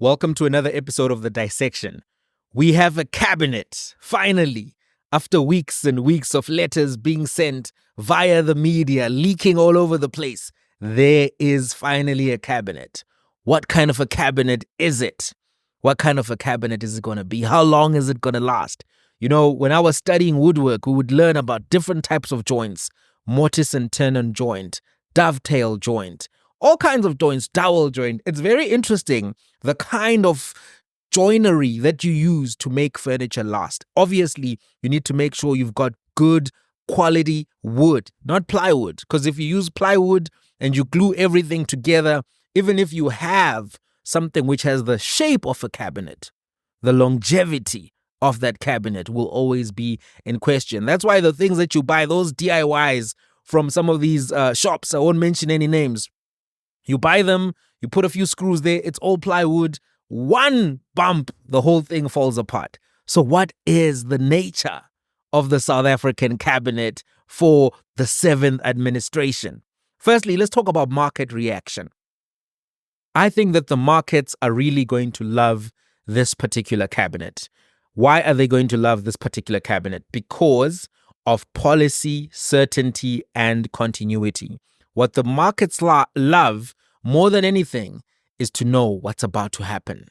Welcome to another episode of The Dissection. We have a cabinet, finally, after weeks and weeks of letters being sent via the media, leaking all over the place. There is finally a cabinet. What kind of a cabinet is it? What kind of a cabinet is it going to be? How long is it going to last? You know, when I was studying woodwork, we would learn about different types of joints: mortise and tenon joint, dovetail joint, all kinds of joints, dowel joint. It's very interesting the kind of joinery that you use to make furniture last. Obviously, you need to make sure you've got good quality wood, not plywood. Because if you use plywood and you glue everything together, even if you have something which has the shape of a cabinet, the longevity of that cabinet will always be in question. That's why the things that you buy, those DIYs from some of these shops, I won't mention any names, you buy them, you put a few screws there, it's all plywood. One bump, the whole thing falls apart. So what is the nature of the South African cabinet for the 7th administration? Firstly, let's talk about market reaction. I think that the markets are really going to love this particular cabinet. Why are they going to love this particular cabinet? Because of policy, certainty, and continuity. What the markets love more than anything is to know what's about to happen.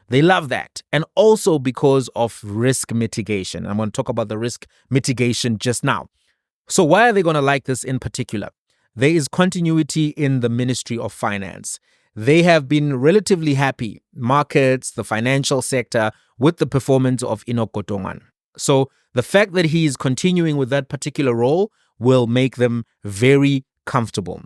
They love that. And also because of risk mitigation. I'm going to talk about the risk mitigation just now. So why are they going to like this in particular? There is continuity in the Ministry of Finance. They have been relatively happy, markets, the financial sector, with the performance of Enoch Godongwana. So the fact that he is continuing with that particular role will make them very comfortable.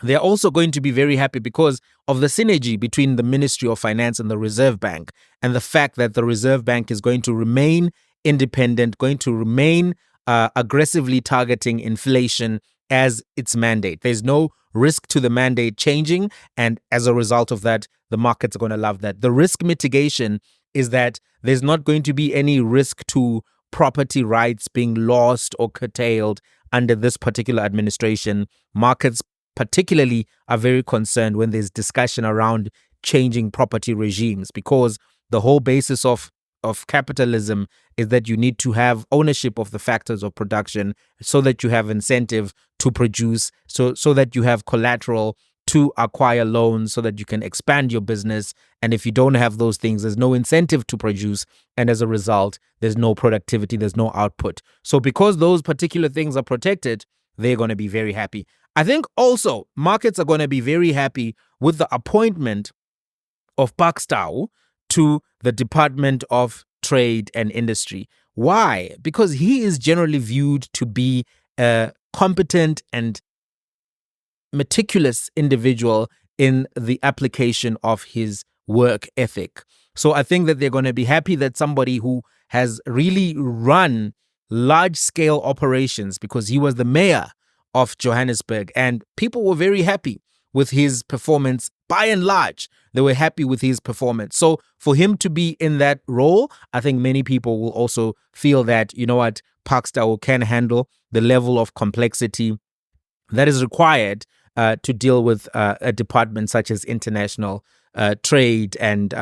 They're also going to be very happy because of the synergy between the Ministry of Finance and the Reserve Bank, and the fact that the Reserve Bank is going to remain independent, going to remain aggressively targeting inflation as its mandate. There's no risk to the mandate changing, and as a result of that, the markets are going to love that. The risk mitigation is that there's not going to be any risk to property rights being lost or curtailed under this particular administration. Markets particularly are very concerned when there's discussion around changing property regimes, because the whole basis of capitalism is that you need to have ownership of the factors of production so that you have incentive to produce, so that you have collateral to acquire loans so that you can expand your business. And if you don't have those things, there's no incentive to produce. And as a result, there's no productivity, there's no output. So because those particular things are protected, they're going to be very happy. I think also markets are going to be very happy with the appointment of Pakstau to the Department of Trade and Industry. Why? Because he is generally viewed to be a competent and meticulous individual in the application of his work ethic. So I think that they're going to be happy that somebody who has really run large-scale operations, because he was the mayor of Johannesburg, and people were very happy with his performance. By and large, they were happy with his performance. So for him to be in that role, I think many people will also feel that, you know what, Pakstau can handle the level of complexity that is required to deal with a department such as international trade and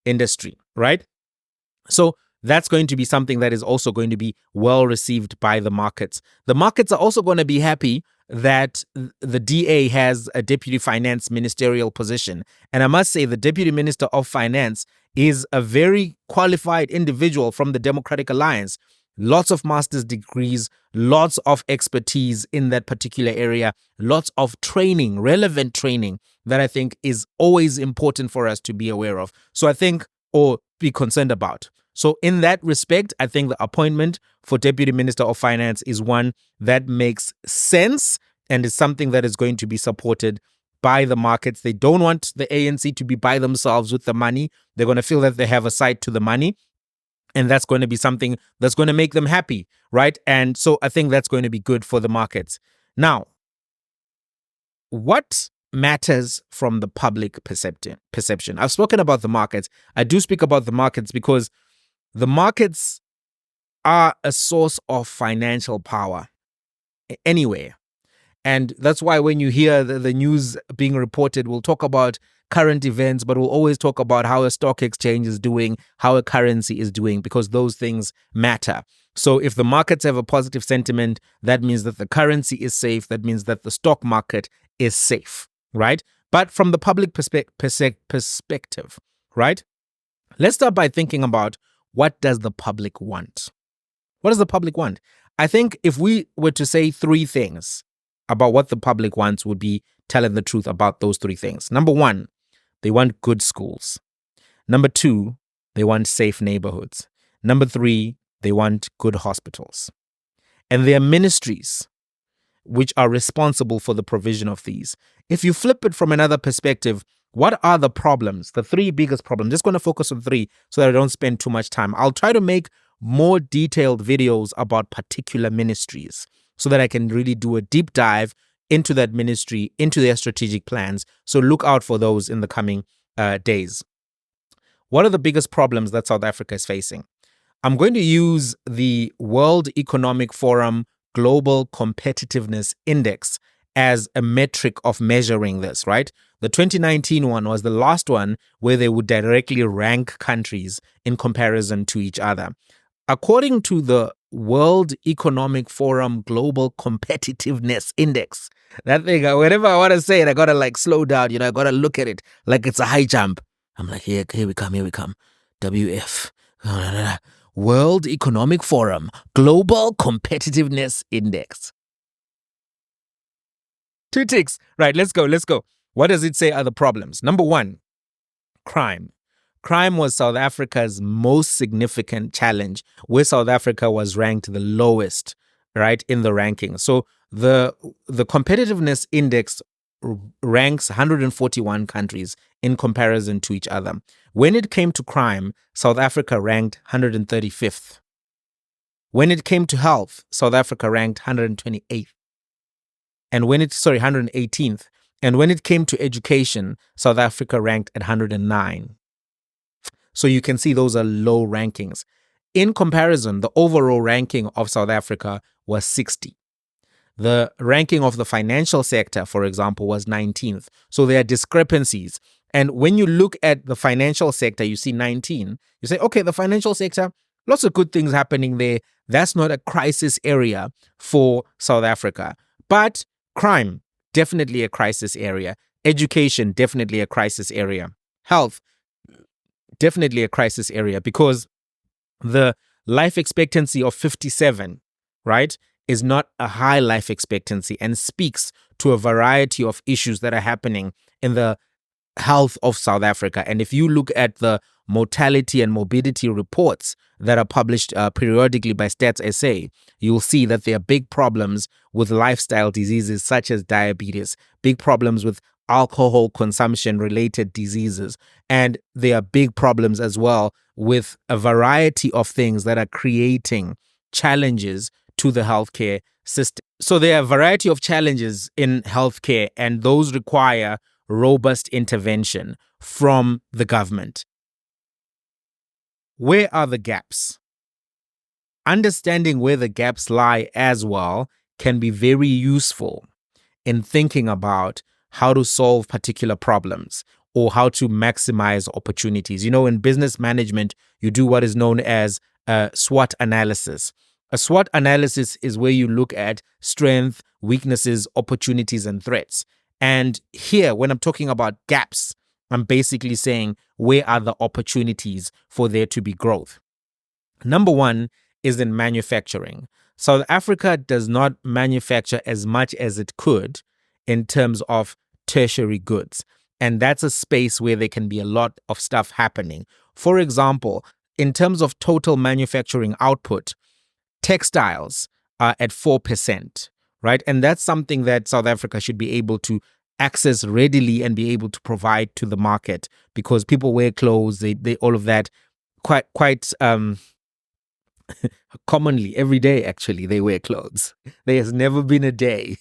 industry, right? So that's going to be something that is also going to be well received by the markets. The markets are also going to be happy that the DA has a deputy finance ministerial position. And I must say the deputy minister of finance is a very qualified individual from the Democratic Alliance. Lots of master's degrees, lots of expertise in that particular area, lots of training, relevant training that I think is always important for us to be aware of. So I think, or be concerned about. So in that respect, I think the appointment for Deputy Minister of Finance is one that makes sense and is something that is going to be supported by the markets. They don't want the ANC to be by themselves with the money. They're going to feel that they have a side to the money. And that's going to be something that's going to make them happy, right? And so I think that's going to be good for the markets. Now, what matters from the public perception? I've spoken about the markets. I do speak about the markets because the markets are a source of financial power anywhere. And that's why when you hear the news being reported, we'll talk about current events, but we'll always talk about how a stock exchange is doing, how a currency is doing, because those things matter. So if the markets have a positive sentiment, that means that the currency is safe. That means that the stock market is safe, right? But from the public perspective, right? Let's start by thinking about, what does the public want? What does the public want? I think if we were to say three things about what the public wants, would be telling the truth about those three things. Number one, they want good schools. Number two, they want safe neighborhoods. Number three, they want good hospitals. And there are ministries which are responsible for the provision of these. If you flip it from another perspective, what are the problems? The three biggest problems. Just going to focus on three so that I don't spend too much time. I'll try to make more detailed videos about particular ministries so that I can really do a deep dive into that ministry, into their strategic plans. So look out for those in the coming days. What are the biggest problems that South Africa is facing? I'm going to use the World Economic Forum Global Competitiveness Index as a metric of measuring this, right? The 2019 one was the last one where they would directly rank countries in comparison to each other. According to the World Economic Forum Global Competitiveness Index, that thing, whenever I want to say it, I got to slow down, I got to look at it like it's a high jump. I'm like, here we come. WF. World Economic Forum Global Competitiveness Index. 2 ticks. Right, let's go. What does it say are the problems? Number one, crime. Crime was South Africa's most significant challenge, where South Africa was ranked the lowest, right, in the ranking. So the competitiveness index ranks 141 countries in comparison to each other. When it came to crime, South Africa ranked 135th. When it came to health, South Africa ranked 128th. 118th. And when it came to education, South Africa ranked at 109. So you can see those are low rankings. In comparison, the overall ranking of South Africa was 60. The ranking of the financial sector, for example, was 19th. So there are discrepancies. And when you look at the financial sector, you see 19. You say, okay, the financial sector, lots of good things happening there. That's not a crisis area for South Africa. But crime, definitely a crisis area. Education, definitely a crisis area. Health, definitely a crisis area, because the life expectancy of 57, right, is not a high life expectancy and speaks to a variety of issues that are happening in the health of South Africa. And if you look at the mortality and morbidity reports that are published periodically by Stats SA, you'll see that there are big problems with lifestyle diseases such as diabetes, big problems with alcohol consumption related diseases, and there are big problems as well with a variety of things that are creating challenges to the healthcare system. So there are a variety of challenges in healthcare, and those require robust intervention from the government. Where are the gaps? Understanding where the gaps lie as well can be very useful in thinking about how to solve particular problems or how to maximize opportunities. In business management, you do what is known as a SWOT analysis. A SWOT analysis is where you look at strength, weaknesses, opportunities, and threats. And here, when I'm talking about gaps, I'm basically saying, where are the opportunities for there to be growth? Number one is in manufacturing. South Africa does not manufacture as much as it could in terms of tertiary goods. And that's a space where there can be a lot of stuff happening. For example, in terms of total manufacturing output, textiles are at 4%, right? And that's something that South Africa should be able to access readily and be able to provide to the market, because people wear clothes, they all of that quite commonly, every day actually, they wear clothes. There has never been a day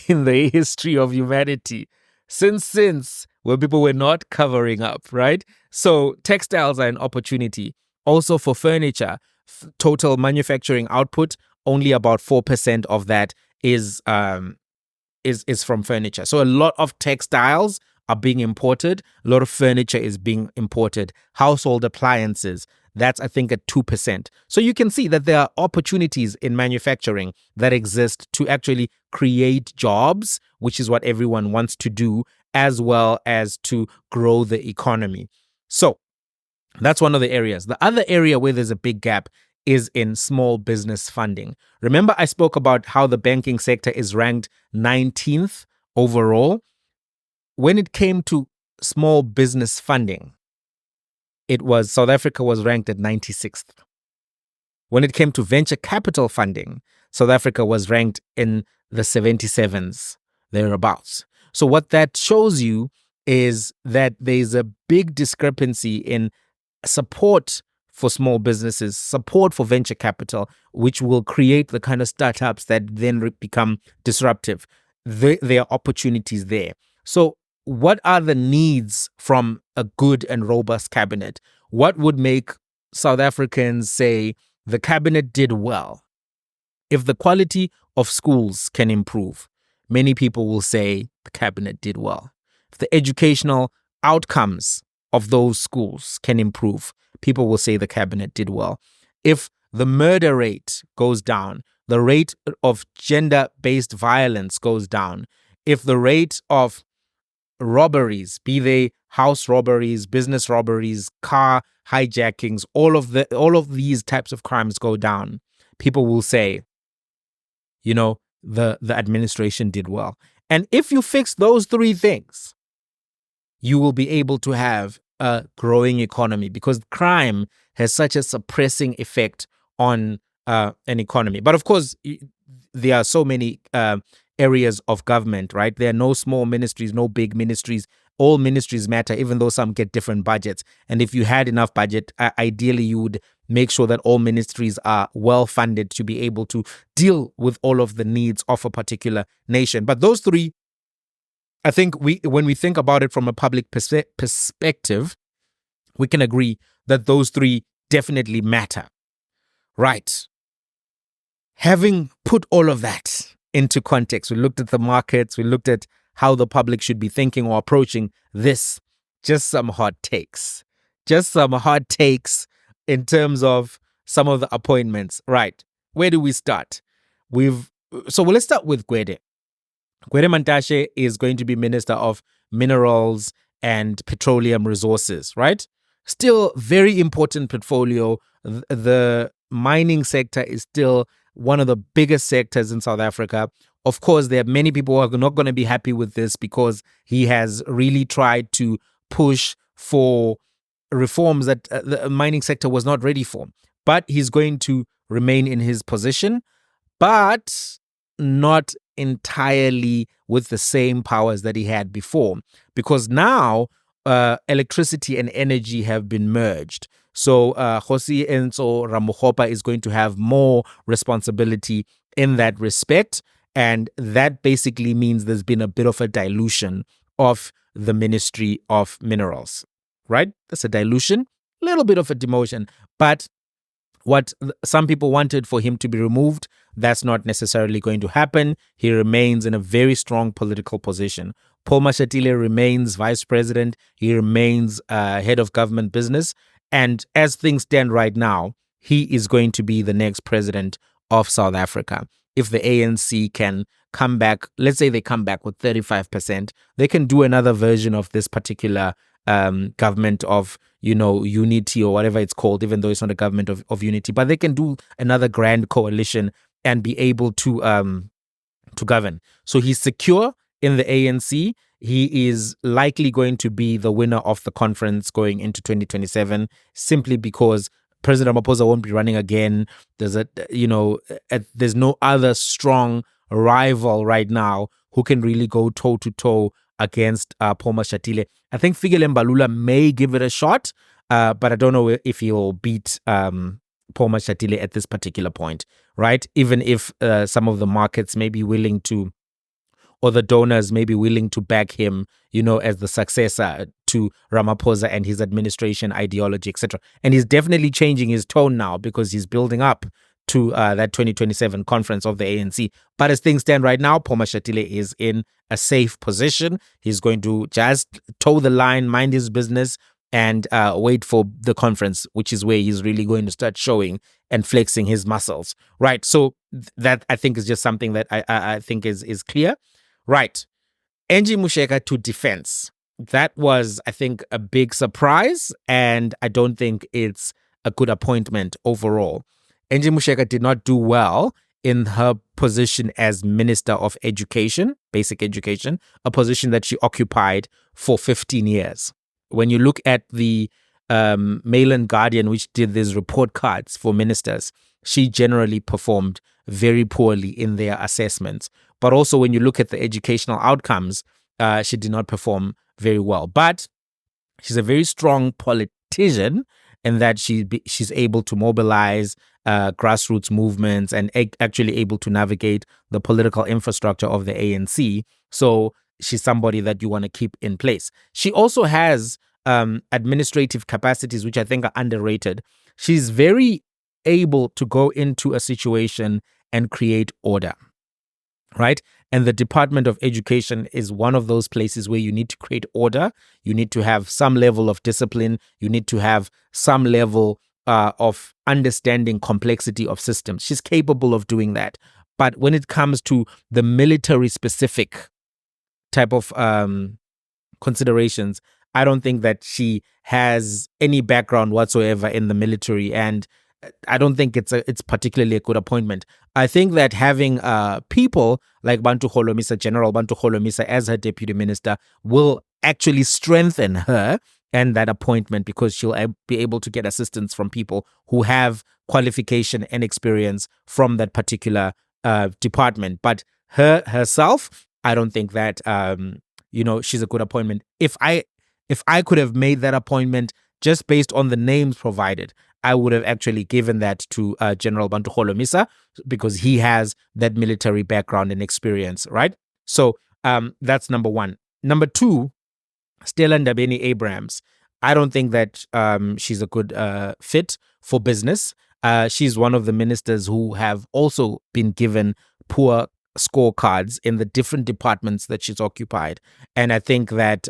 in the history of humanity since where people were not covering up, right? So textiles are an opportunity. Also for furniture, total manufacturing output, only about 4% of that is from furniture. So a lot of textiles are being imported. A lot of furniture is being imported. Household appliances, that's, I think, at 2%. So you can see that there are opportunities in manufacturing that exist to actually create jobs, which is what everyone wants to do, as well as to grow the economy. So that's one of the areas. The other area where there's a big gap is in small business funding. Remember, I spoke about how the banking sector is ranked 19th overall. When it came to small business funding, South Africa was ranked at 96th. When it came to venture capital funding, South Africa was ranked in the 77s, thereabouts. So what that shows you is that there's a big discrepancy in support for small businesses, support for venture capital, which will create the kind of startups that then become disruptive. There are opportunities there. So what are the needs from a good and robust cabinet? What would make South Africans say the cabinet did well? If the quality of schools can improve, many people will say the cabinet did well. If the educational outcomes of those schools can improve, people will say the cabinet did well. If the murder rate goes down, the rate of gender-based violence goes down, if the rate of robberies, be they house robberies, business robberies, car hijackings, all of these types of crimes go down, people will say, the administration did well. And if you fix those three things, you will be able to have a growing economy, because crime has such a suppressing effect on an economy. But of course, there are so many areas of government, right? There are no small ministries, no big ministries. All ministries matter, even though some get different budgets. And if you had enough budget, ideally you would make sure that all ministries are well funded to be able to deal with all of the needs of a particular nation. But those three, I think when we think about it from a public perspective, we can agree that those three definitely matter. Right. Having put all of that into context, we looked at the markets, we looked at how the public should be thinking or approaching this. Just some hot takes. Just some hot takes in terms of some of the appointments. Right. Where do we start? Let's start with Gwede. Gwede Mantashe is going to be Minister of Minerals and Petroleum Resources, right? Still very important portfolio. The mining sector is still one of the biggest sectors in South Africa. Of course, there are many people who are not going to be happy with this because he has really tried to push for reforms that the mining sector was not ready for. But he's going to remain in his position, but not entirely with the same powers that he had before, because now electricity and energy have been merged. So Kgosi Enzo Ramaphosa is going to have more responsibility in that respect. And that basically means there's been a bit of a dilution of the Ministry of Minerals, right? That's a dilution, a little bit of a demotion. But what some people wanted for him to be removed, that's not necessarily going to happen. He remains in a very strong political position. Paul Mashatile remains vice president. He remains head of government business. And as things stand right now, he is going to be the next president of South Africa. If the ANC can come back, let's say they come back with 35%, they can do another version of this particular government of, unity or whatever it's called, even though it's not a government of unity, but they can do another grand coalition and be able to govern. So he's secure in the ANC. He is likely going to be the winner of the conference going into 2027, simply because President Ramaphosa won't be running again. There's no other strong rival right now who can really go toe to toe against Paul Mashatile. I think Fikile Mbalula may give it a shot, but I don't know if he will beat Paul Mashatile at this particular point, right? Even if some of the markets may be willing to, or the donors may be willing to back him, as the successor to Ramaphosa and his administration ideology, etc. And he's definitely changing his tone now because he's building up to that 2027 conference of the ANC. But as things stand right now, Poma Shatile is in a safe position. He's going to just toe the line, mind his business, and wait for the conference, which is where he's really going to start showing and flexing his muscles. Right. So that, I think, is just something that I think is clear. Right. Angie Musheka to defense. That was, I think, a big surprise, and I don't think it's a good appointment overall. Angie Musheka did not do well in her position as Minister of Education, Basic Education, a position that she occupied for 15 years. When you look at the Mail and Guardian, which did these report cards for ministers, she generally performed very poorly in their assessments. But also when you look at the educational outcomes, she did not perform very well. But she's a very strong politician in that she's able to mobilize grassroots movements and actually able to navigate the political infrastructure of the ANC. So she's somebody that you want to keep in place. She also has administrative capacities, which I think are underrated. She's very able to go into a situation and create order, right? And the Department of Education is one of those places where you need to create order. You need to have some level of discipline. You need to have some level of understanding complexity of systems. She's capable of doing that. But when it comes to the military specific type of considerations, I don't think that she has any background whatsoever in the military, and I don't think it's particularly a good appointment. I think that having people like Bantu Holomisa, General Bantu Holomisa, as her deputy minister will actually strengthen her and that appointment, because she'll be able to get assistance from people who have qualification and experience from that particular department. But herself, I don't think that she's a good appointment. If I could have made that appointment just based on the names provided, I would have actually given that to General Bantu Holomisa, because he has that military background and experience, right? So that's number one. Number two, Stella Ndabeni-Abrahams. I don't think that she's a good fit for business. She's one of the ministers who have also been given poor scorecards in the different departments that she's occupied. And I think that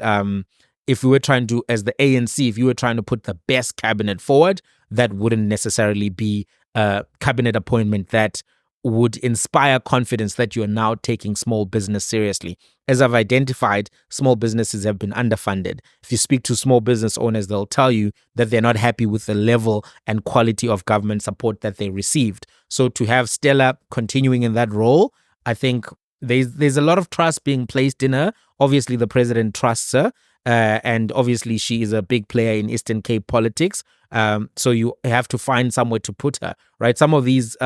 if we were trying to, as the ANC, if you were trying to put the best cabinet forward, that wouldn't necessarily be a cabinet appointment that would inspire confidence that you are now taking small business seriously. As I've identified, small businesses have been underfunded. If you speak to small business owners, they'll tell you that they're not happy with the level and quality of government support that they received. So to have Stella continuing in that role, I think there's a lot of trust being placed in her. Obviously, the president trusts her. And obviously, she is a big player in Eastern Cape politics. So you have to find somewhere to put her, right? Some of these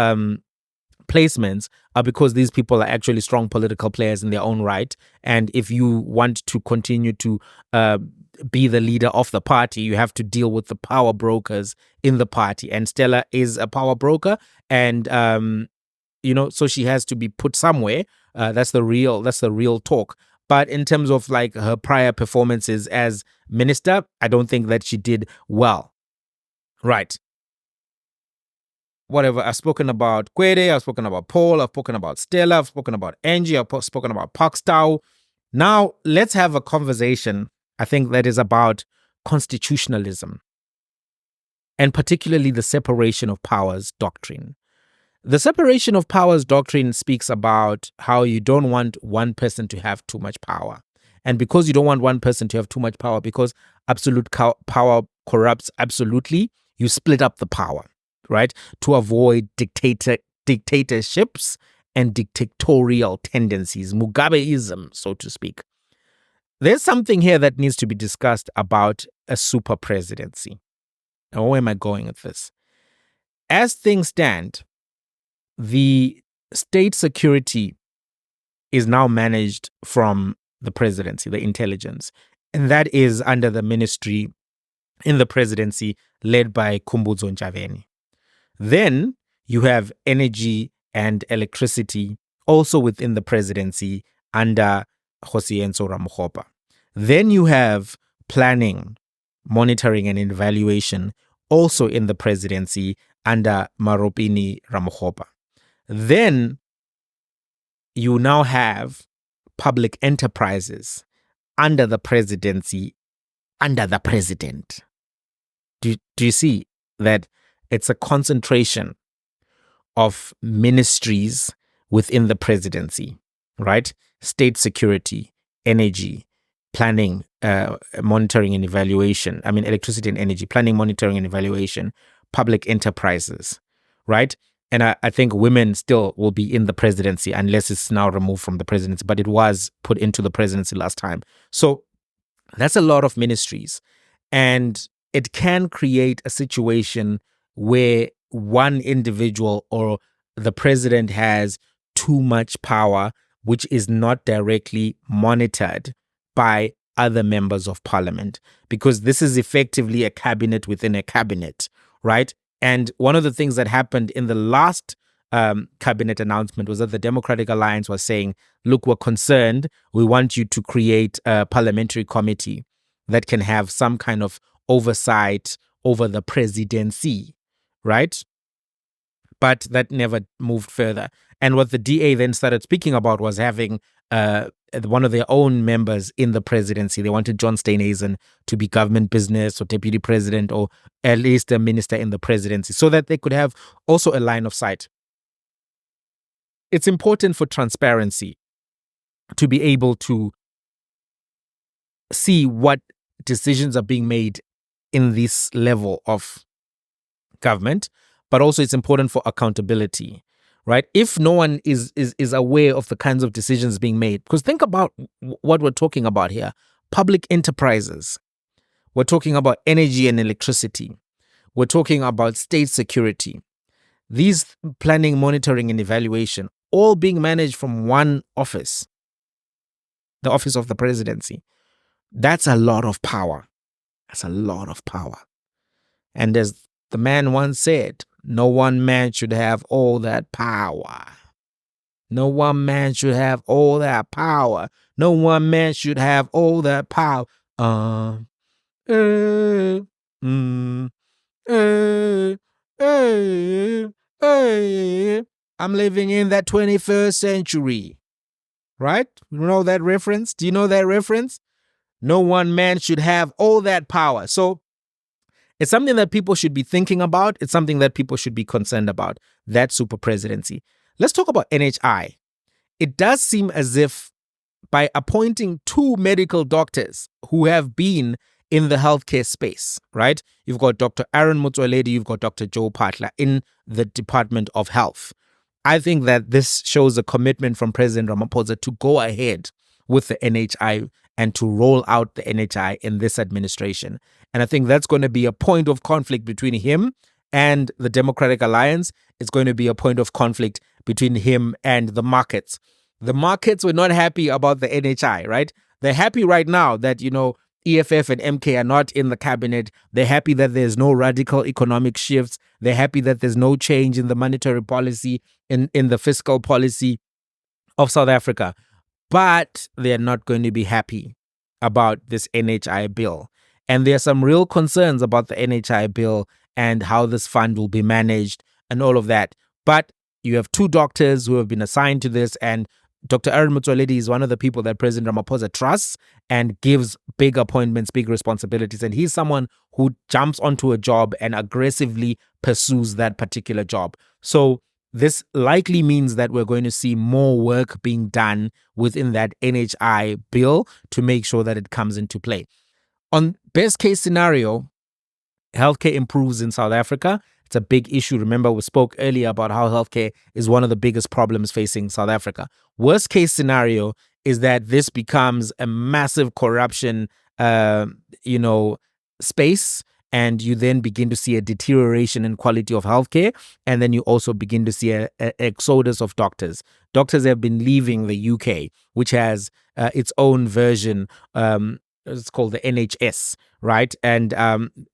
placements are because these people are actually strong political players in their own right. And if you want to continue to be the leader of the party, you have to deal with the power brokers in the party. And Stella is a power broker. And, so she has to be put somewhere. That's the real talk. But in terms of like her prior performances as minister, I don't think that she did well. Right. Whatever. I've spoken about Kwede, I've spoken about Paul, I've spoken about Stella, I've spoken about Angie, I've spoken about Pakstow. Now, let's have a conversation, I think, that is about constitutionalism, and particularly the separation of powers doctrine. The separation of powers doctrine speaks about how you don't want one person to have too much power. And because you don't want one person to have too much power, because absolute power corrupts absolutely, you split up the power, right? To avoid dictatorships and dictatorial tendencies, Mugabeism, so to speak. There's something here that needs to be discussed about a super presidency. Now, where am I going with this? As things stand, the state security is now managed from the presidency, the intelligence, and that is under the ministry in the presidency led by Khumbudzo Ntshavheni. Then you have energy and electricity also within the presidency under Cyril Ramaphosa. Then you have planning, monitoring and evaluation also in the presidency under Maropini Ramaphosa. Then you now have public enterprises under the presidency, under the president. Do you see that it's a concentration of ministries within the presidency, right? State security, energy, planning, monitoring and evaluation. I mean, electricity and energy, planning, monitoring and evaluation, public enterprises, right? And I think women still will be in the presidency unless it's now removed from the presidency, but it was put into the presidency last time. So that's a lot of ministries. And it can create a situation where one individual or the president has too much power, which is not directly monitored by other members of parliament, because this is effectively a cabinet within a cabinet, right? And one of the things that happened in the last cabinet announcement was that the Democratic Alliance was saying, look, we're concerned. We want you to create a parliamentary committee that can have some kind of oversight over the presidency, right? But that never moved further. And what the DA then started speaking about was having one of their own members in the presidency. They wanted John Steenhuisen to be government business or deputy president or at least a minister in the presidency so that they could have also a line of sight. It's important for transparency to be able to see what decisions are being made in this level of government, but also it's important for accountability, right? If no one is aware of the kinds of decisions being made, because think about what we're talking about here, public enterprises. We're talking about energy and electricity. We're talking about state security. These planning, monitoring, and evaluation, all being managed from one office, the office of the presidency. That's a lot of power. That's a lot of power. And as the man once said, no one man should have all that power. No one man should have all that power. No one man should have all that power. I'm living in that 21st century. Right? You know that reference? Do you know that reference? No one man should have all that power. So it's something that people should be thinking about. It's something that people should be concerned about, that super presidency. Let's talk about NHI. It does seem as if by appointing two medical doctors who have been in the healthcare space, right? You've got Dr. Aaron Motsoaledi, you've got Dr. Joe Patla in the Department of Health. I think that this shows a commitment from President Ramaphosa to go ahead with the NHI and to roll out the NHI in this administration. And I think that's going to be a point of conflict between him and the Democratic Alliance. It's going to be a point of conflict between him and the markets. The markets were not happy about the NHI, right? They're happy right now that, EFF and MK are not in the cabinet. They're happy that there's no radical economic shifts. They're happy that there's no change in the monetary policy, in the fiscal policy of South Africa. But they're not going to be happy about this NHI bill. And there are some real concerns about the NHI bill and how this fund will be managed and all of that. But you have two doctors who have been assigned to this, and Dr. Aaron Motsoaledi is one of the people that President Ramaphosa trusts and gives big appointments, big responsibilities. And he's someone who jumps onto a job and aggressively pursues that particular job. So this likely means that we're going to see more work being done within that NHI bill to make sure that it comes into play. On best case scenario, healthcare improves in South Africa. It's a big issue. Remember, we spoke earlier about how healthcare is one of the biggest problems facing South Africa. Worst case scenario is that this becomes a massive corruption, space, and you then begin to see a deterioration in quality of healthcare, and then you also begin to see an exodus of doctors. Doctors have been leaving the UK, which has its own version it's called the NHS, right? And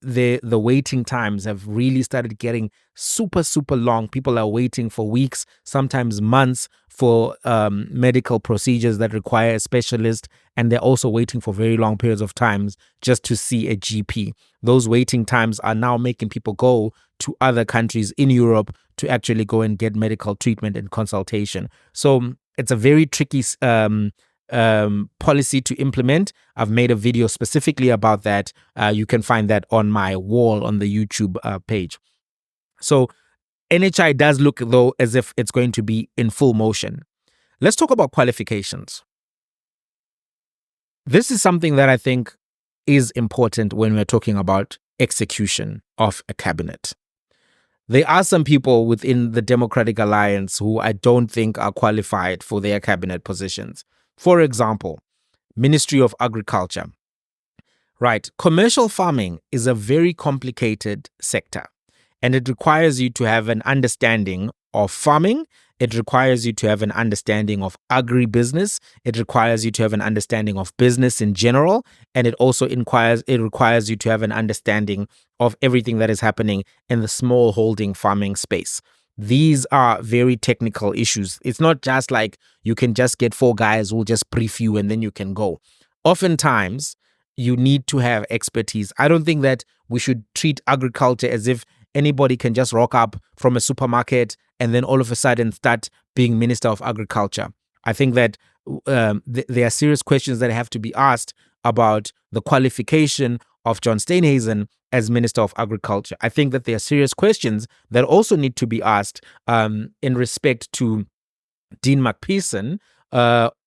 the waiting times have really started getting super long. People are waiting for weeks, sometimes months, for medical procedures that require a specialist, and they're also waiting for very long periods of times just to see a GP. Those waiting times are now making people go to other countries in Europe to actually go and get medical treatment and consultation. So it's a very tricky policy to implement. I've made a video specifically about that. You can find that on my wall on the YouTube page. So NHI does look, though, as if it's going to be in full motion. Let's talk about qualifications. This is something that I think is important when we're talking about execution of a cabinet. There are some people within the Democratic Alliance who I don't think are qualified for their cabinet positions. For example, Ministry of Agriculture. Right, commercial farming is a very complicated sector, and it requires you to have an understanding of farming. It requires you to have an understanding of agribusiness. It requires you to have an understanding of business in general. And it also requires you to have an understanding of everything that is happening in the small holding farming space. These are very technical issues. It's not just like you can just get 4 guys who will just brief you and then you can go. Oftentimes, you need to have expertise. I don't think that we should treat agriculture as if anybody can just rock up from a supermarket and then all of a sudden start being Minister of Agriculture. I think that there are serious questions that have to be asked about the qualification of John Steenhuisen as Minister of Agriculture. I think that there are serious questions that also need to be asked in respect to Dean McPherson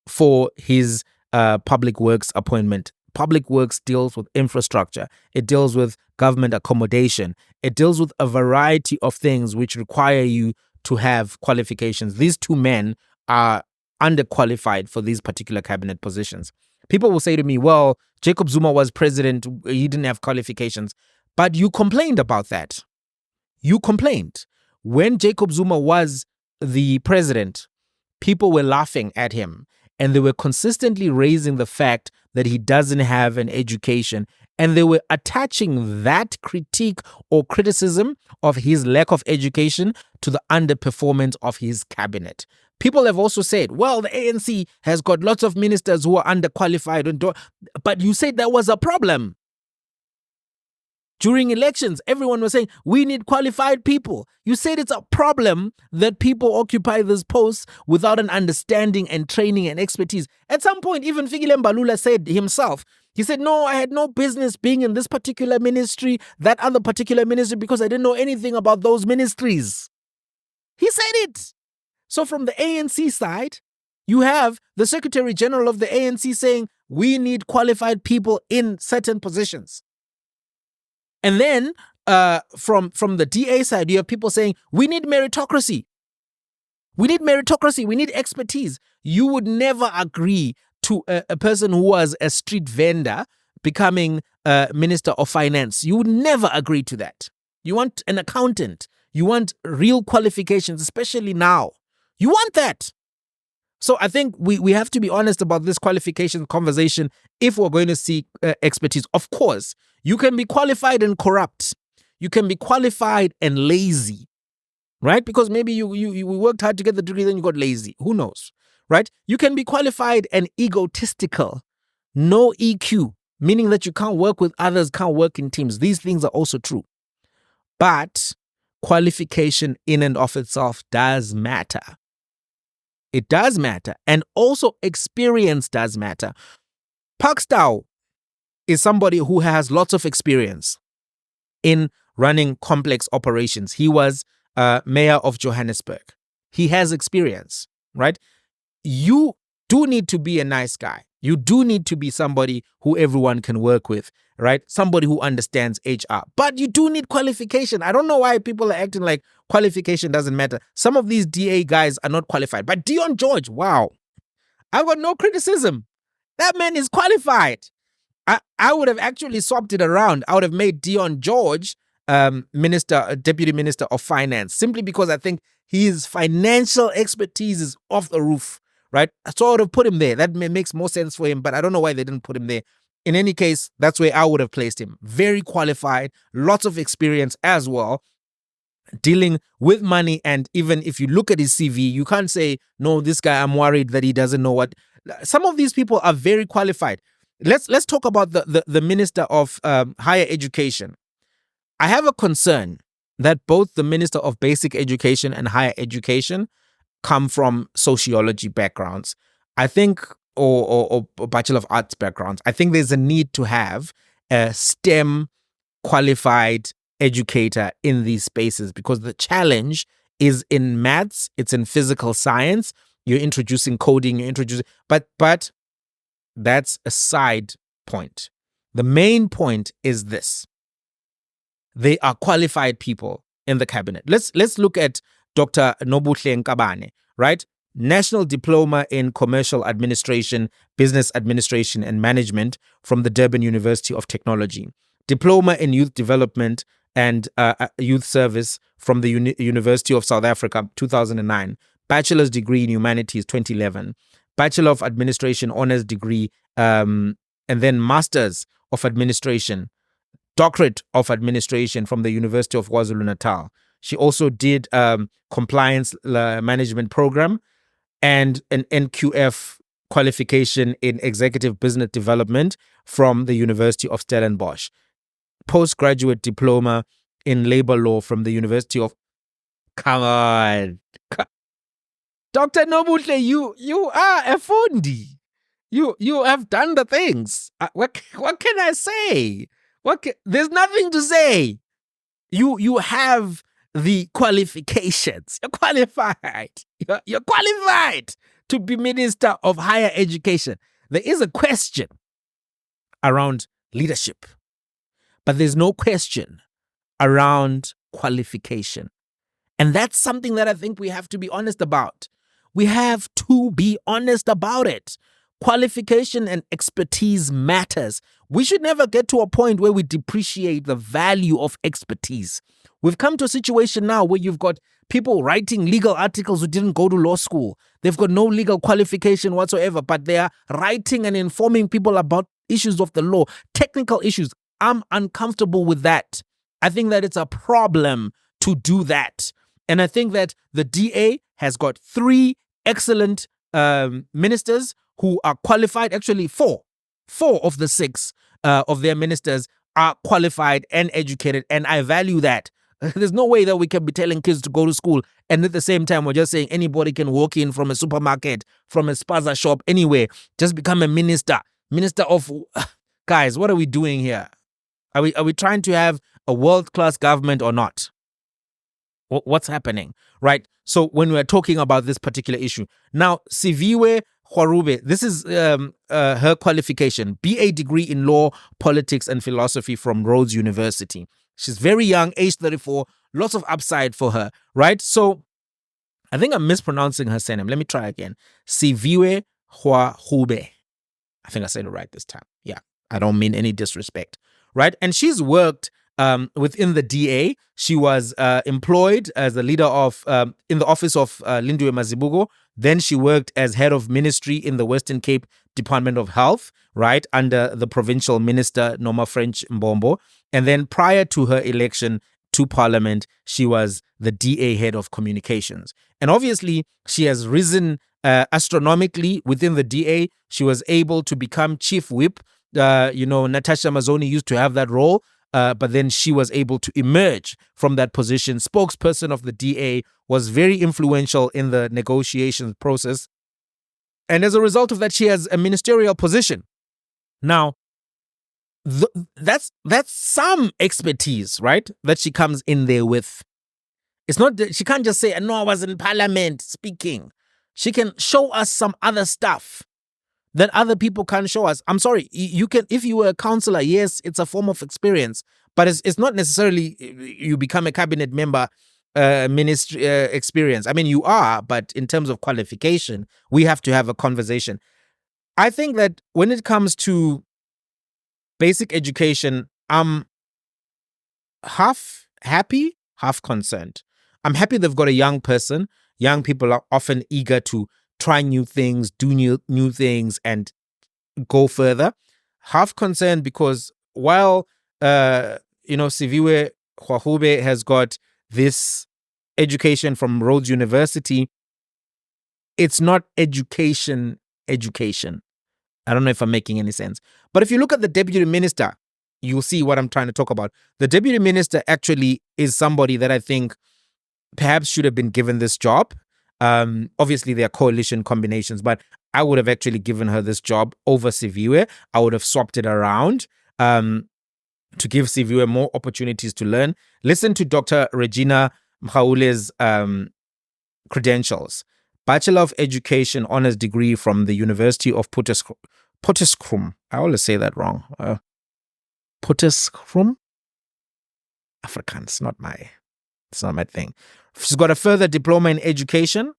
for his public works appointment. Public works deals with infrastructure. It deals with government accommodation. It deals with a variety of things which require you to have qualifications. These 2 men are underqualified for these particular cabinet positions. People will say to me, well, Jacob Zuma was president. He didn't have qualifications. But you complained about that. You complained. When Jacob Zuma was the president, people were laughing at him. And they were consistently raising the fact that he doesn't have an education. And they were attaching that critique or criticism of his lack of education to the underperformance of his cabinet. People have also said, well, the ANC has got lots of ministers who are underqualified. But you said that was a problem. During elections, everyone was saying, we need qualified people. You said it's a problem that people occupy these posts without an understanding and training and expertise. At some point, even Fikile Mbalula said himself, he said, no, I had no business being in this particular ministry, that other particular ministry, because I didn't know anything about those ministries. He said it. So from the ANC side, you have the Secretary General of the ANC saying, we need qualified people in certain positions. And then from the DA side, you have people saying, we need meritocracy. We need meritocracy. We need expertise. You would never agree to a person who was a street vendor becoming Minister of Finance. You would never agree to that. You want an accountant. You want real qualifications, especially now. You want that. So I think we have to be honest about this qualification conversation if we're going to see expertise. Of course, you can be qualified and corrupt. You can be qualified and lazy, right? Because maybe you worked hard to get the degree, then you got lazy. Who knows, right? You can be qualified and egotistical, no EQ, meaning that you can't work with others, can't work in teams. These things are also true. But qualification in and of itself does matter. It does matter. And also experience does matter. Parkstyle is somebody who has lots of experience in running complex operations. He was mayor of Johannesburg. He has experience, right? You do need to be a nice guy. You do need to be somebody who everyone can work with, right? Somebody who understands HR. But you do need qualification. I don't know why people are acting like qualification doesn't matter. Some of these DA guys are not qualified. But Dion George, wow. I've got no criticism. That man is qualified. I would have actually swapped it around. I would have made Dion George Deputy Minister of Finance, simply because I think his financial expertise is off the roof, right? So I would have put him there. That makes more sense for him, but I don't know why they didn't put him there. in any case, that's where I would have placed him. Very qualified, lots of experience as well, dealing with money. And even if you look at his CV, you can't say, no, this guy, I'm worried that he doesn't know what. Some of these people are very qualified. Let's talk about the Minister of Higher Education. I have a concern that both the Minister of Basic Education and Higher Education come from sociology backgrounds. I think, or Bachelor of Arts backgrounds. I think there's a need to have a STEM qualified educator in these spaces, because the challenge is in maths, it's in physical science. You're introducing coding, but that's a side point. The main point is this. They are qualified people in the cabinet. Let's look at Dr. Nobuhle Nkabane, right? National Diploma in Commercial Administration, Business Administration and Management from the Durban University of Technology. Diploma in Youth Development and Youth Service from the University of South Africa, 2009. Bachelor's degree in Humanities, 2011. Bachelor of Administration honors degree, and then Masters of Administration, Doctorate of Administration from the University of KwaZulu-Natal. She also did compliance management program and an NQF qualification in executive business development from the University of Stellenbosch. Postgraduate diploma in labor law from the University of... Come on. Dr. Nobuhle, you are a fundi. You have done the things. What can I say? There's nothing to say. You have the qualifications. You're qualified. You're qualified to be Minister of Higher Education. There is a question around leadership, but there's no question around qualification. And that's something that I think we have to be honest about. We have to be honest about it. Qualification and expertise matters. We should never get to a point where we depreciate the value of expertise. We've come to a situation now where you've got people writing legal articles who didn't go to law school. They've got no legal qualification whatsoever, but they are writing and informing people about issues of the law, technical issues. I'm uncomfortable with that. I think that it's a problem to do that. And I think that the DA has got 3 excellent ministers who are qualified. Actually, 4 of the 6 of their ministers are qualified and educated, and I value that. There's no way that we can be telling kids to go to school, and at the same time, we're just saying anybody can walk in from a supermarket, from a spaza shop, anywhere, just become a minister. Minister of... Guys, what are we doing here? Are we trying to have a world-class government or not? What's happening, right? So when we're talking about this particular issue, now, Siviwe Khwarube, this is her qualification, BA degree in law, politics and philosophy from Rhodes University. She's very young, age 34, lots of upside for her, right? So I think I'm mispronouncing her surname. Let me try again. Siviwe Khwarube. I think I said it right this time. Yeah, I don't mean any disrespect, right? And she's worked within the DA. She was employed as the leader of, in the office of Lindiwe Mazibuko. Then she worked as head of ministry in the Western Cape Department of Health, right, under the provincial minister, Noma French Mbombo. And then prior to her election to parliament, she was the DA head of communications. And obviously, she has risen astronomically within the DA. She was able to become chief whip. Natasha Mazzoni used to have that role. But then she was able to emerge from that position. Spokesperson of the DA, was very influential in the negotiations process. And as a result of that, she has a ministerial position. Now, that's some expertise, right? That she comes in there with. It's not that she can't just say, no, I was in parliament speaking. She can show us some other stuff that other people can't show us. I'm sorry, you can, if you were a councillor, yes, it's a form of experience, but it's not necessarily you become a cabinet member ministry experience. I mean, you are, but in terms of qualification, we have to have a conversation. I think that when it comes to basic education, I'm half happy, half concerned. I'm happy they've got a young person. Young people are often eager to try new things, do new things, and go further. half concerned because while Siviwe Hwahube has got this education from Rhodes University, it's not education. I don't know if I'm making any sense. But if you look at the deputy minister, you'll see what I'm trying to talk about. The deputy minister actually is somebody that I think perhaps should have been given this job. Obviously, there are coalition combinations, but I would have actually given her this job over Siviwe. I would have swapped it around to give Siviwe more opportunities to learn. Listen to Dr. Regina Mkhaule's credentials. Bachelor of Education, honors degree from the University of Potchefstroom. I always say that wrong. Potchefstroom? Afrikaans, it's not my thing. She's got a further diploma in education.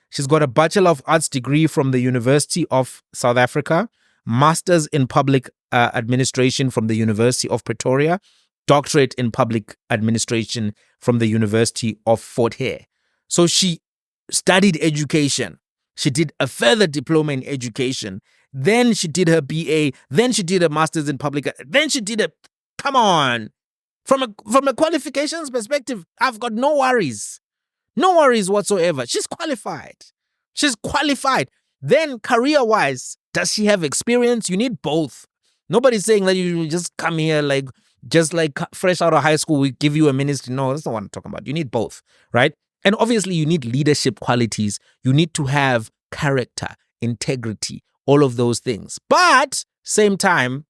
She's got a Bachelor of Arts degree from the University of South Africa, Masters in Public Administration from the University of Pretoria, Doctorate in Public Administration from the University of Fort Hare. So she studied education. She did a further diploma in education. Then she did her BA. Then she did a Masters in Public. Then she did come on. From a qualifications perspective, I've got no worries. No worries whatsoever. She's qualified. Then career-wise, does she have experience? You need both. Nobody's saying that you just come here just like fresh out of high school, we give you a ministry. No, that's not what I'm talking about. You need both, right? And obviously you need leadership qualities. You need to have character, integrity, all of those things. But same time,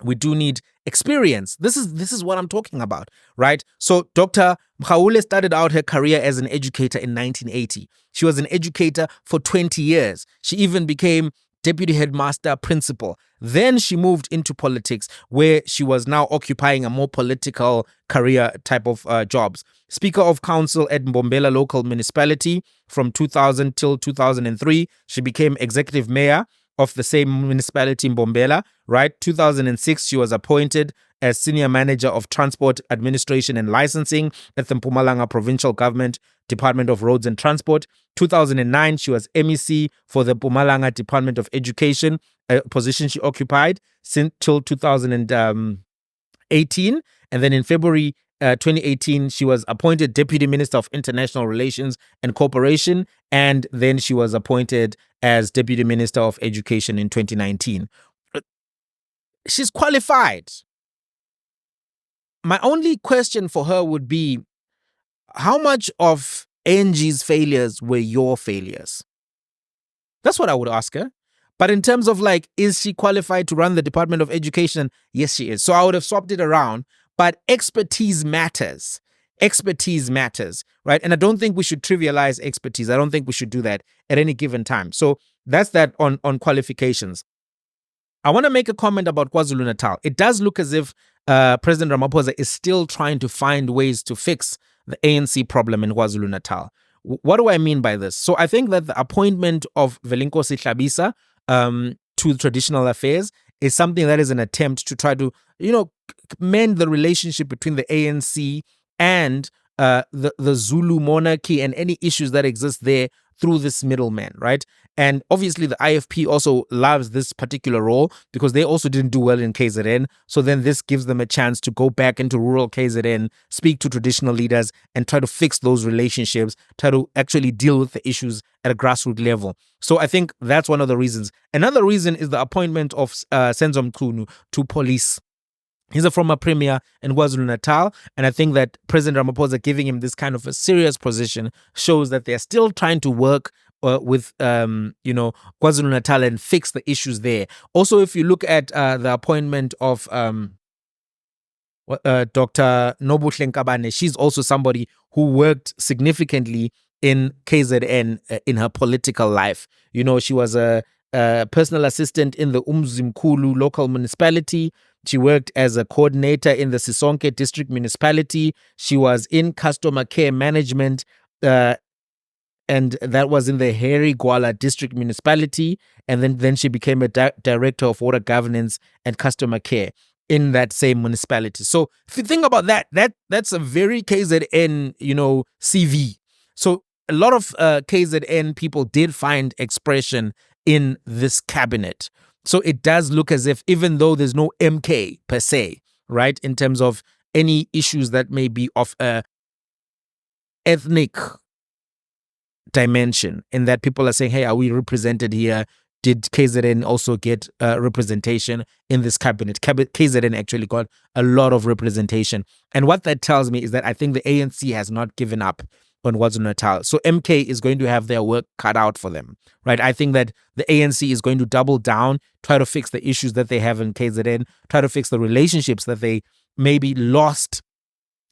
we do need experience. This is what I'm talking about, right? So Dr. Mkhaule started out her career as an educator in 1980. She was an educator for 20 years. She even became deputy headmaster principal. Then she moved into politics, where she was now occupying a more political career type of jobs. Speaker of Council at Mbombela local municipality from 2000 till 2003. She became executive mayor of the same municipality, Mbombela, right? 2006, she was appointed as senior manager of transport administration and licensing at the Mpumalanga Provincial Government Department of Roads and Transport. 2009, she was MEC for the Mpumalanga Department of Education, a position she occupied till 2018. And then in February 2018, she was appointed Deputy Minister of International Relations and Cooperation, and then she was appointed as Deputy Minister of Education in 2019. She's qualified. My only question for her would be, how much of ANG's failures were your failures? That's what I would ask her. But in terms of is she qualified to run the Department of Education? Yes, she is. So I would have swapped it around. But expertise matters. Expertise matters, right? And I don't think we should trivialize expertise. I don't think we should do that at any given time. So that's that on qualifications. I want to make a comment about KwaZulu-Natal. It does look as if President Ramaphosa is still trying to find ways to fix the ANC problem in KwaZulu-Natal. What do I mean by this? So I think that the appointment of Velinkosi Hlabisa to traditional affairs is something that is an attempt to try to, mend the relationship between the ANC and the Zulu monarchy and any issues that exist there through this middleman, right? And obviously the IFP also loves this particular role because they also didn't do well in KZN. So then this gives them a chance to go back into rural KZN, speak to traditional leaders and try to fix those relationships, try to actually deal with the issues at a grassroots level. So I think that's one of the reasons. Another reason is the appointment of Senzo Mchunu to police. He's a former premier in KwaZulu-Natal, and I think that President Ramaphosa giving him this kind of a serious position shows that they're still trying to work with KwaZulu-Natal and fix the issues there. Also, if you look at the appointment of Dr. Nobuhle Nkabane, she's also somebody who worked significantly in KZN in her political life. She was a personal assistant in the Umzimkhulu local municipality. She worked as a coordinator in the Sisonke district municipality. She was in customer care management, and that was in the Heri Gwala district municipality. And then she became a director of water governance and customer care in that same municipality. So if you think about that's a very KZN, CV. So a lot of KZN people did find expression in this cabinet. So it does look as if, even though there's no MK per se, right, in terms of any issues that may be of a ethnic dimension, in that people are saying, hey, are we represented here? Did KZN also get representation in this cabinet? KZN actually got a lot of representation. And what that tells me is that I think the ANC has not given up on KwaZulu-Natal. So MK is going to have their work cut out for them, right? I think that the ANC is going to double down, try to fix the issues that they have in KZN, try to fix the relationships that they maybe lost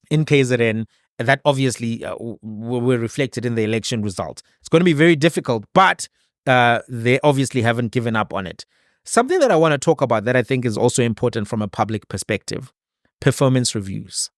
in KZN, that obviously were reflected in the election results. It's going to be very difficult, but they obviously haven't given up on it. Something that I want to talk about that I think is also important from a public perspective: performance reviews.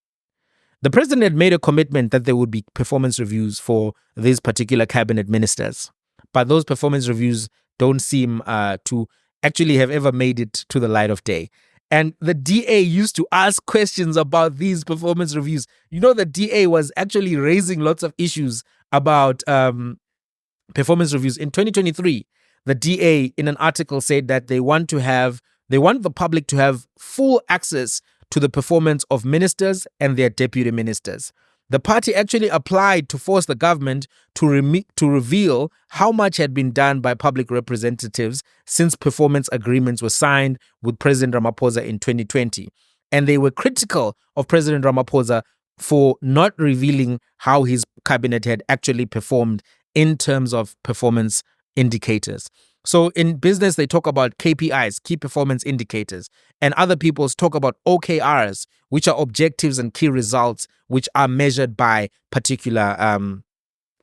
The president had made a commitment that there would be performance reviews for these particular cabinet ministers, but those performance reviews don't seem to actually have ever made it to the light of day. And the DA used to ask questions about these performance reviews. You know, the DA was actually raising lots of issues about performance reviews. In 2023, the DA in an article said that they want the public to have full access to the performance of ministers and their deputy ministers. The party actually applied to force the government to reveal how much had been done by public representatives since performance agreements were signed with President Ramaphosa in 2020. And they were critical of President Ramaphosa for not revealing how his cabinet had actually performed in terms of performance indicators. So in business, they talk about KPIs, key performance indicators, and other peoples talk about OKRs, which are objectives and key results, which are measured by particular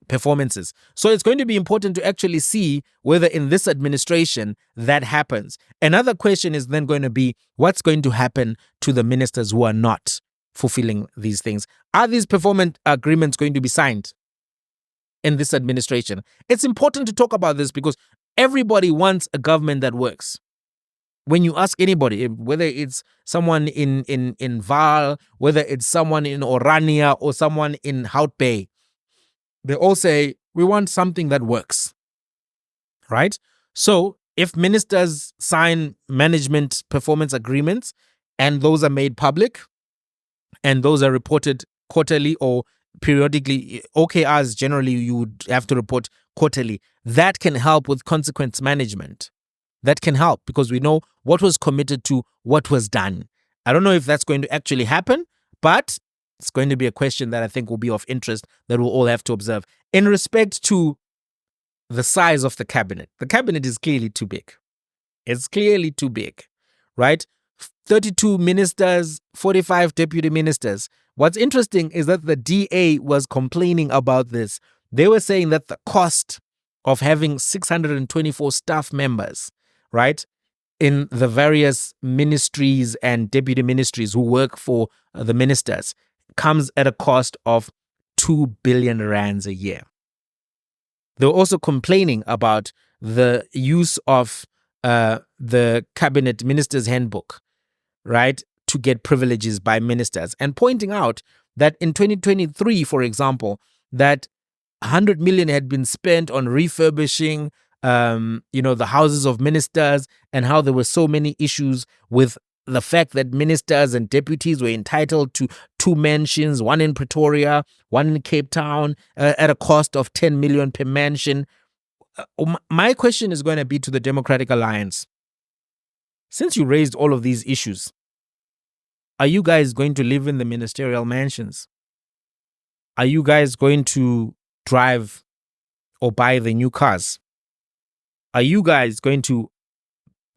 performances. So it's going to be important to actually see whether in this administration that happens. Another question is then going to be, what's going to happen to the ministers who are not fulfilling these things? Are these performance agreements going to be signed in this administration? It's important to talk about this because everybody wants a government that works. When you ask anybody, whether it's someone in Val, whether it's someone in Orania or someone in Hout Bay, they all say, we want something that works, right? So if ministers sign management performance agreements and those are made public and those are reported quarterly or periodically, OKRs generally you would have to report quarterly, that can help with consequence management. That can help because we know what was committed to, what was done. I don't know if that's going to actually happen, but it's going to be a question that I think will be of interest that we'll all have to observe. In respect to the size of the cabinet is clearly too big. It's clearly too big, right? 32 ministers, 45 deputy ministers. What's interesting is that the DA was complaining about this. They were saying that the cost of having 624 staff members, right, in the various ministries and deputy ministries who work for the ministers comes at a cost of 2 billion rands a year. They were also complaining about the use of the cabinet minister's handbook, right, to get privileges by ministers, and pointing out that in 2023, for example, that 100 million had been spent on refurbishing the houses of ministers, and how there were so many issues with the fact that ministers and deputies were entitled to 2 mansions, one in Pretoria, one in Cape Town, at a cost of 10 million per mansion. My question is going to be to the Democratic Alliance. Since you raised all of these issues, are you guys going to live in the ministerial mansions? Are you guys going to drive or buy the new cars? Are you guys going to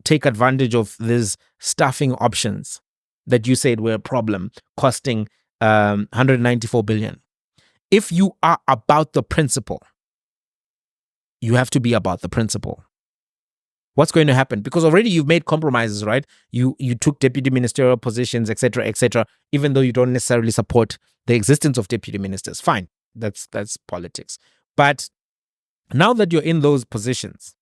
take advantage of these staffing options that you said were a problem, costing 194 billion? If you are about the principle, you have to be about the principle. What's going to happen? Because already you've made compromises, right? You took deputy ministerial positions, etc., even though you don't necessarily support the existence of deputy ministers. Fine, that's politics. But now that you're in those positions,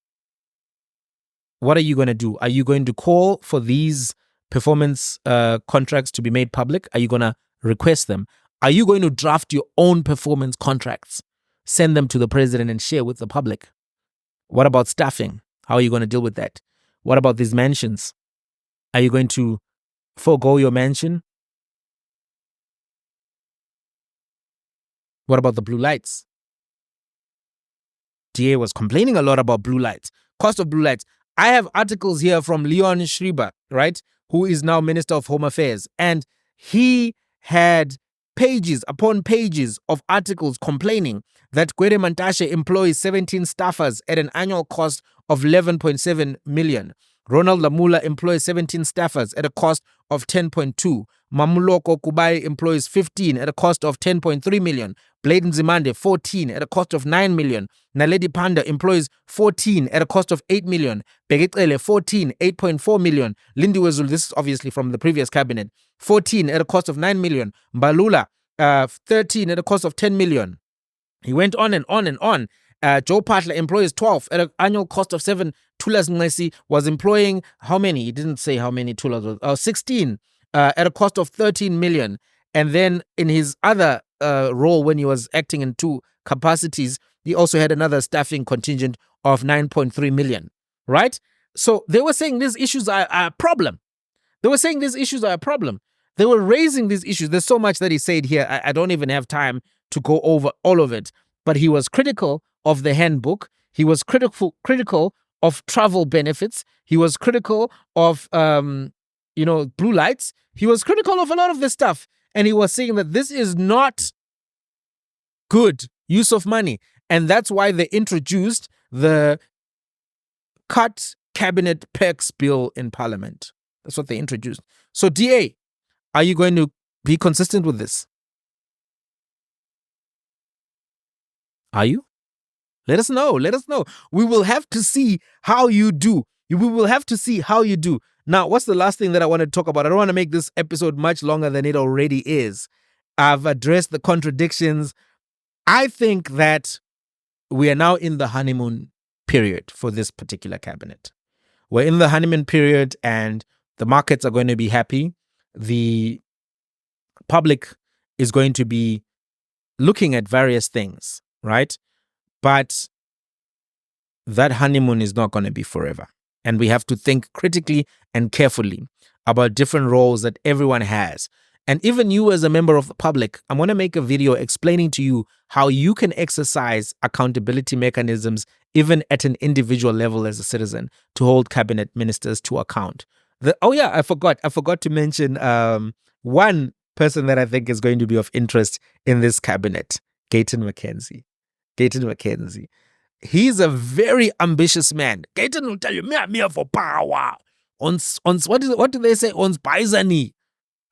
what are you going to do? Are you going to call for these performance contracts to be made public? Are you going to request them? Are you going to draft your own performance contracts, send them to the president and share with the public? What about staffing? How are you going to deal with that? What about these mansions? Are you going to forego your mansion? What about the blue lights? DA was complaining a lot about blue lights, cost of blue lights. I have articles here from Leon Schreiber, right, who is now Minister of Home Affairs, and he had pages upon pages of articles complaining that Gwede Mantashe employs 17 staffers at an annual cost of 11.7 million. Ronald Lamula employs 17 staffers at a cost of 10.2. Mamuloko Kubai employs 15 at a cost of 10.3 million. Bladen Zimande 14 at a cost of 9 million. Naledi Panda employs 14 at a cost of 8 million. Begitele 14, 8.4 million. Lindy Wezul, this is obviously from the previous cabinet, 14 at a cost of 9 million. Mbalula 13 at a cost of 10 million. He went on and on and on. Joe Patla employs 12 at an annual cost of 7. Tulas Ngesi was employing how many? He didn't say how many Tulas was. 16 at a cost of 13 million. And then in his other role, when he was acting in two capacities, he also had another staffing contingent of 9.3 million, right? So they were saying these issues are a problem. They were saying these issues are a problem. They were raising these issues. There's so much that he said here. I don't even have time to go over all of it. But he was critical of the handbook. He was critical of travel benefits. He was critical of, blue lights. He was critical of a lot of this stuff. And he was saying that this is not good use of money. And that's why they introduced the cut cabinet perks bill in Parliament. That's what they introduced. So DA, are you going to be consistent with this? Are you? Let us know. Let us know. We will have to see how you do. We will have to see how you do. Now, what's the last thing that I want to talk about? I don't want to make this episode much longer than it already is. I've addressed the contradictions. I think that we are now in the honeymoon period for this particular cabinet. We're in the honeymoon period and the markets are going to be happy. The public is going to be looking at various things, right? But that honeymoon is not going to be forever. And we have to think critically and carefully about different roles that everyone has. And even you as a member of the public, I'm going to make a video explaining to you how you can exercise accountability mechanisms even at an individual level as a citizen to hold cabinet ministers to account. I forgot to mention one person that I think is going to be of interest in this cabinet, Gayton McKenzie. He's a very ambitious man. Gayton will tell you, I'm here for power. What do they say? Ons Paisani.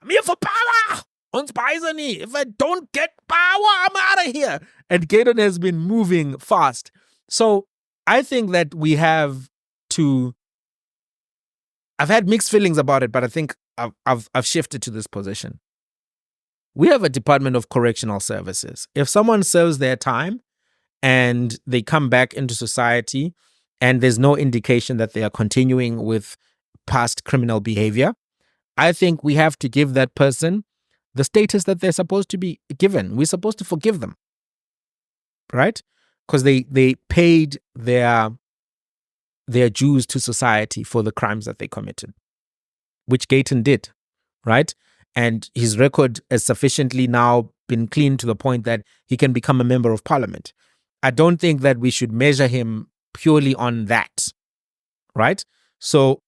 I'm here for power. Ons Paisani. If I don't get power, I'm out of here. And Gayton has been moving fast. So I think that we have to. I've had mixed feelings about it, but I think I've shifted to this position. We have a Department of Correctional Services. If someone serves their time and they come back into society and there's no indication that they are continuing with past criminal behavior, I think we have to give that person the status that they're supposed to be given. We're supposed to forgive them, right? Because they paid their dues to society for the crimes that they committed, which Gayton did, right? And his record has sufficiently now been clean to the point that he can become a member of parliament. I don't think that we should measure him purely on that, right? So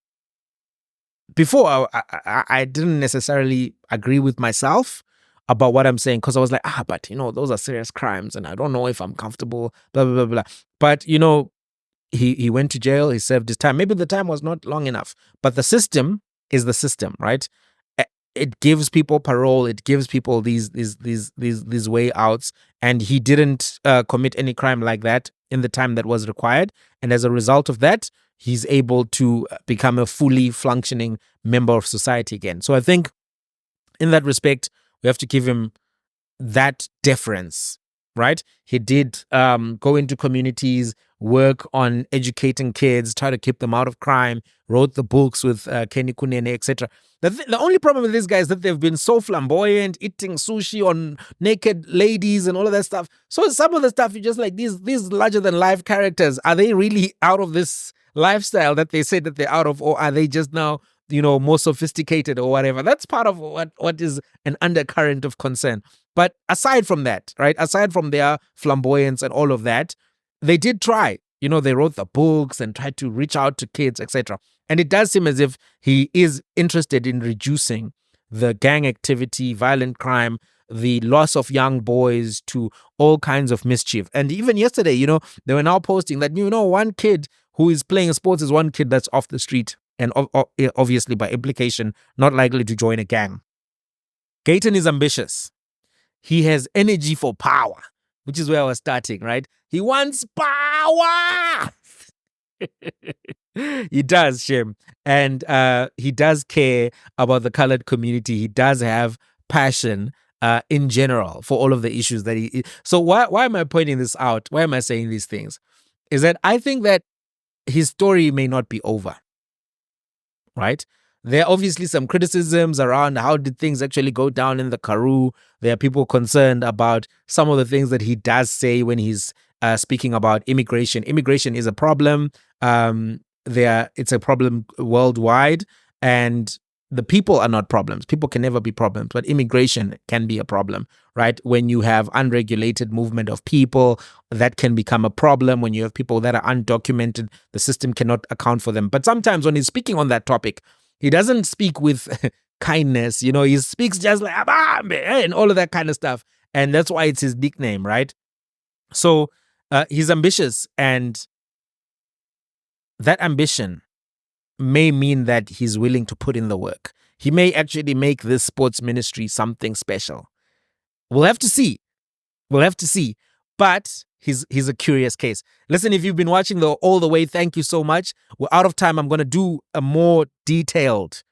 before, I didn't necessarily agree with myself about what I'm saying because I was like, but, those are serious crimes and I don't know if I'm comfortable, blah, blah, blah, blah. But, he went to jail, he served his time. Maybe the time was not long enough, but the system is the system, right? It gives people parole, it gives people these way outs, and he didn't commit any crime like that in the time that was required. And as a result of that, he's able to become a fully functioning member of society again. So I think in that respect, we have to give him that deference, right? He did go into communities, work on educating kids, try to keep them out of crime, wrote the books with Kenny Kunene, etc. The only problem with these guys is that they've been so flamboyant, eating sushi on naked ladies and all of that stuff. So some of the stuff, you're just like, these larger-than-life characters, are they really out of this lifestyle that they say that they're out of, or are they just now, more sophisticated or whatever? That's part of what is an undercurrent of concern. But aside from that, right, aside from their flamboyance and all of that, they did try. They wrote the books and tried to reach out to kids, etc. And it does seem as if he is interested in reducing the gang activity, violent crime, the loss of young boys to all kinds of mischief. And even yesterday, they were now posting that, one kid who is playing sports is one kid that's off the street and obviously by implication, not likely to join a gang. Gayton is ambitious. He has energy for power, which is where I was starting, right? He wants power. He does, Shem. And he does care about the colored community. He does have passion in general for all of the issues that he... So why am I pointing this out? Why am I saying these things? Is that I think that his story may not be over, right? There are obviously some criticisms around how did things actually go down in the Karoo. There are people concerned about some of the things that he does say when he's speaking about immigration. Immigration is a problem. It's a problem worldwide, and the people are not problems. People can never be problems, but immigration can be a problem, right? When you have unregulated movement of people, that can become a problem. When you have people that are undocumented, the system cannot account for them. But sometimes when he's speaking on that topic, he doesn't speak with kindness. He speaks just like, and all of that kind of stuff. And that's why it's his nickname, right? So he's ambitious, and that ambition may mean that he's willing to put in the work. He may actually make this sports ministry something special. We'll have to see. But he's a curious case. Listen, if you've been watching all the way, thank you so much. We're out of time. I'm going to do a more detailed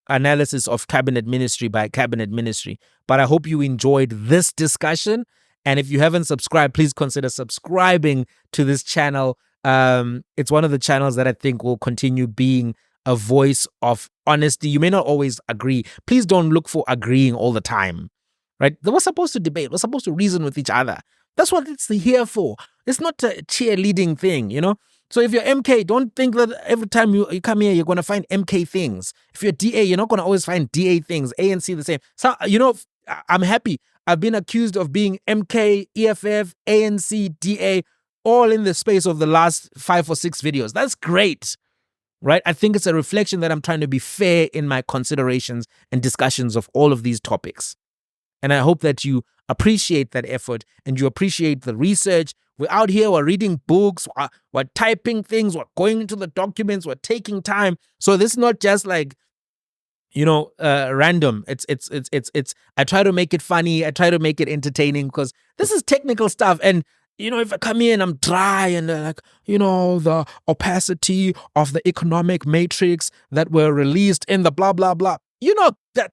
analysis of cabinet ministry by cabinet ministry. But I hope you enjoyed this discussion. And if you haven't subscribed, please consider subscribing to this channel. It's one of the channels that I think will continue being a voice of honesty. You may not always agree. Please don't look for agreeing all the time, right? We're supposed to debate. We're supposed to reason with each other. That's what it's here for. It's not a cheerleading thing, So if you're MK, don't think that every time you come here, you're going to find MK things. If you're DA, you're not going to always find DA things. ANC the same. So, I'm happy. I've been accused of being MK, EFF, ANC, DA, all in the space of the last 5 or 6 videos. That's great, right? I think it's a reflection that I'm trying to be fair in my considerations and discussions of all of these topics. And I hope that you appreciate that effort and you appreciate the research. We're out here, we're reading books, we're typing things, we're going into the documents, we're taking time. So this is not just like, random. It's I try to make it funny. I try to make it entertaining because this is technical stuff. And if I come here and I'm dry and the opacity of the economic matrix that were released in the blah, blah, blah, that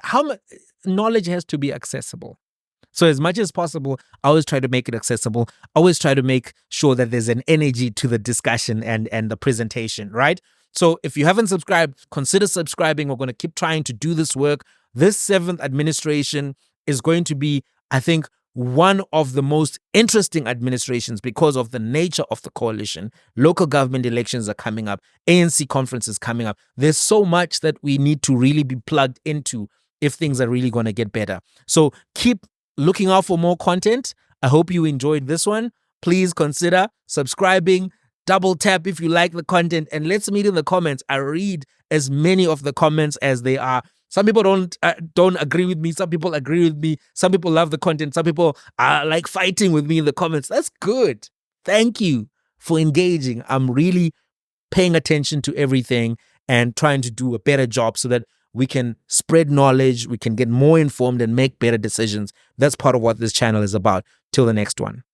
how much knowledge has to be accessible. So as much as possible, I always try to make it accessible. I always try to make sure that there's an energy to the discussion and the presentation, right? So if you haven't subscribed, consider subscribing. We're going to keep trying to do this work. This 7th administration is going to be, I think, one of the most interesting administrations because of the nature of the coalition. Local government elections are coming up. ANC conferences coming up. There's so much that we need to really be plugged into if things are really going to get better. So keep looking out for more content. I hope you enjoyed this one. Please consider subscribing. Double tap if you like the content, and let's meet in the comments. I read as many of the comments as they are. Some people don't agree with me. Some people agree with me. Some people love the content. Some people are like fighting with me in the comments. That's good. Thank you for engaging. I'm really paying attention to everything and trying to do a better job so that we can spread knowledge, we can get more informed and make better decisions. That's part of what this channel is about. Till the next one.